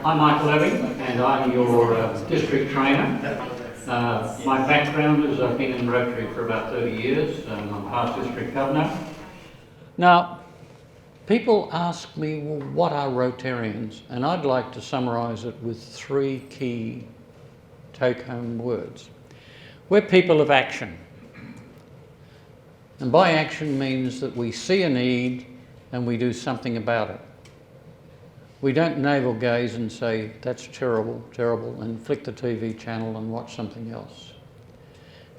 I'm Michael Irving, and I'm your district trainer. My background is I've been in Rotary for about 30 years. I'm past district governor. Now, people ask me, well, what are Rotarians? And I'd like to summarise it with three key take-home words. We're people of action. And by action means that we see a need and we do something about it. We don't navel gaze and say, that's terrible, terrible, and flick the TV channel and watch something else.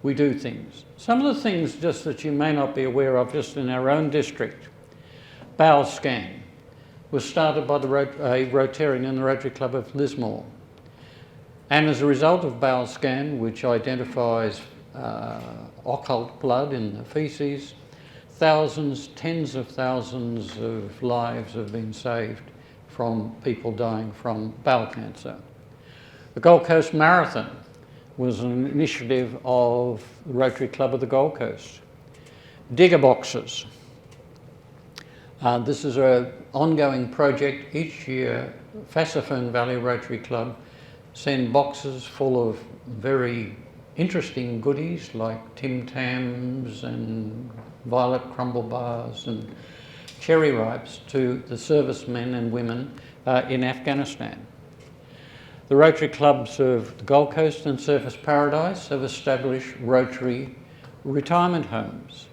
We do things. Some of the things just that you may not be aware of just in our own district. Bowel scan was started by a Rotarian in the Rotary Club of Lismore. And as a result of bowel scan, which identifies occult blood in the faeces, thousands, tens of thousands of lives have been saved from people dying from bowel cancer. The Gold Coast Marathon was an initiative of the Rotary Club of the Gold Coast. Digger boxes. This is an ongoing project. Each year, Fassifern Valley Rotary Club send boxes full of very interesting goodies like Tim Tams and violet crumble bars and cherry ripes to the servicemen and women in Afghanistan. The Rotary Clubs of the Gold Coast and Surfers Paradise have established Rotary retirement homes.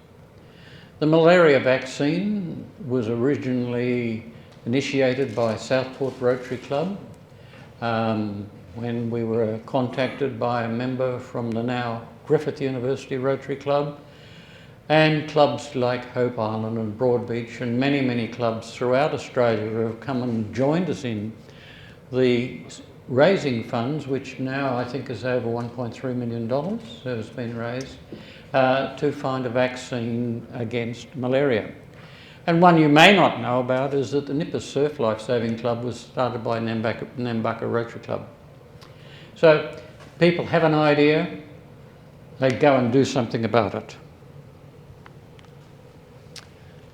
The malaria vaccine was originally initiated by Southport Rotary Club when we were contacted by a member from the now Griffith University Rotary Club, and clubs like Hope Island and Broadbeach and many, many clubs throughout Australia have come and joined us in the raising funds, which now I think is over $1.3 million has been raised to find a vaccine against malaria. And one you may not know about is that the Nippers Surf Life Saving Club was started by Nambucca Rotary Club. So people have an idea, they go and do something about it.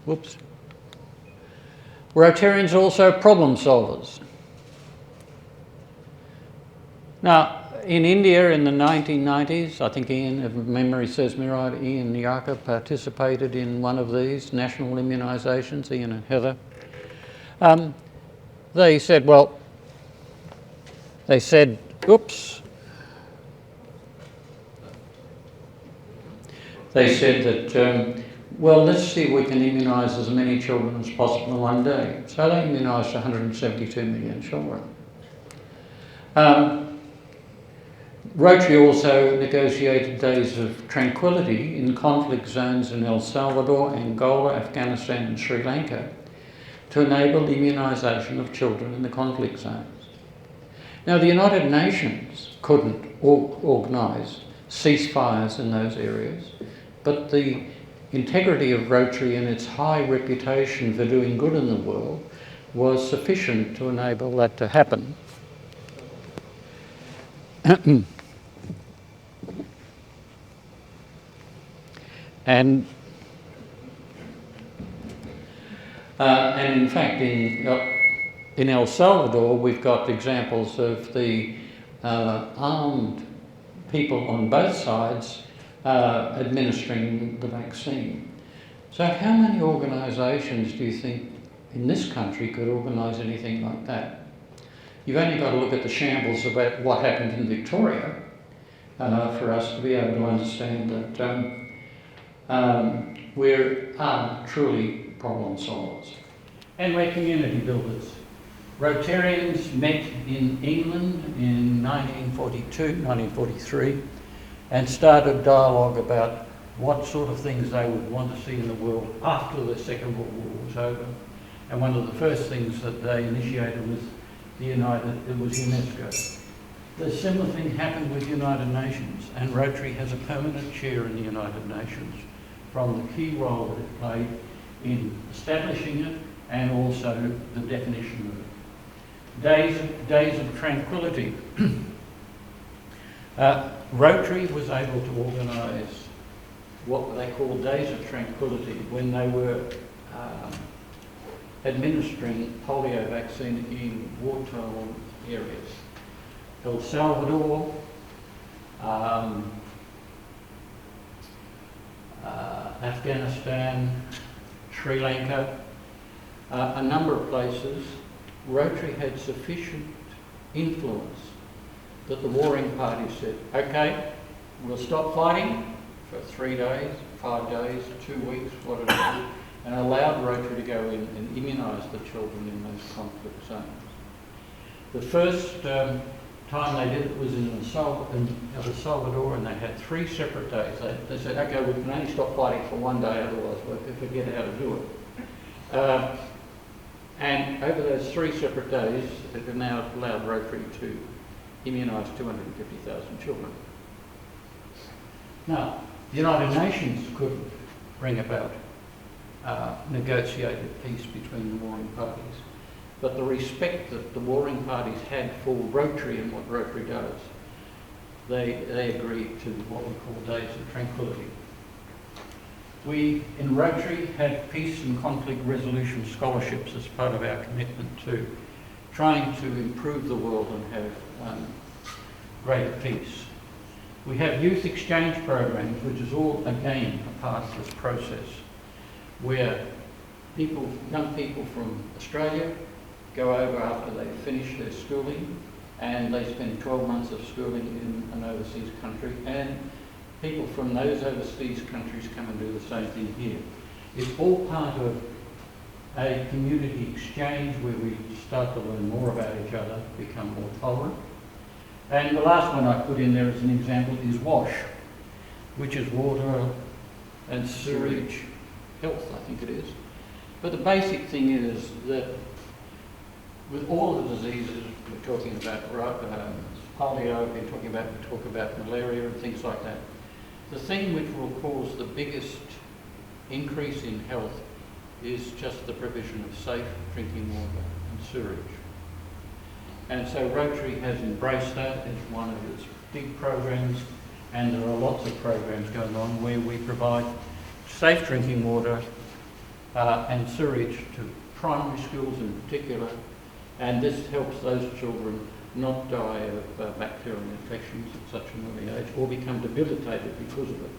Whoops. Rotarians are also problem solvers. Now, in India in the 1990s, I think Ian, if memory serves me right, Ian Yaka participated in one of these national immunisations, Ian and Heather. They said, oops. They said that, well, let's see if we can immunise as many children as possible in one day. So they immunised 172 million children. Rotary also negotiated days of tranquility in conflict zones in El Salvador, Angola, Afghanistan and Sri Lanka to enable the immunisation of children in the conflict zones. Now, the United Nations couldn't organise ceasefires in those areas, but the integrity of Rotary and its high reputation for doing good in the world was sufficient to enable that to happen. And in fact, in El Salvador, we've got examples of the armed people on both sides administering the vaccine. So how many organisations do you think in this country could organise anything like that? You've only got to look at the shambles about what happened in Victoria for us to be able to understand that we are truly problem solvers. And we're community builders. Rotarians met in England in 1942, 1943, and started dialogue about what sort of things they would want to see in the world after the Second World War was over. And one of the first things that they initiated was UNESCO. The similar thing happened with United Nations, and Rotary has a permanent chair in the United Nations from the key role that it played in establishing it and also the definition of it. Days of tranquility. Rotary was able to organise what they call days of tranquility when they were administering polio vaccine in war-torn areas. El Salvador, Afghanistan, Sri Lanka, a number of places, Rotary had sufficient influence that the warring parties said, okay, we'll stop fighting for 3 days, 5 days, 2 weeks, whatever, and allowed Rotary to go in and immunise the children in those conflict zones. The first time they did it was in El Salvador, and they had 3 separate days. They said, okay, we can only stop fighting for 1 day, otherwise we'll forget how to do it. And over those 3 separate days, they've now allowed Rotary to immunise 250,000 children. Now, the United Nations couldn't bring about negotiated peace between the warring parties, but the respect that the warring parties had for Rotary and what Rotary does, they agreed to what we call days of tranquility. We in Rotary have peace and conflict resolution scholarships as part of our commitment to trying to improve the world and have greater peace. We have youth exchange programs, which is all, again, a part of this process, where young people from Australia go over after they finish their schooling, and they spend 12 months of schooling in an overseas country, and people from those overseas countries come and do the same thing here. It's all part of a community exchange where we start to learn more about each other, become more tolerant. And the last one I put in there as an example is WASH, which is water and sewerage health, I think it is. But the basic thing is that with all the diseases, we're talking about polio, we talk about malaria and things like that. The thing which will cause the biggest increase in health is just the provision of safe drinking water and sewerage. And so Rotary has embraced that as one of its big programs, and there are lots of programs going on where we provide safe drinking water and sewerage to primary schools in particular, and this helps those children not die of bacterial infections at such an early age or become debilitated because of it.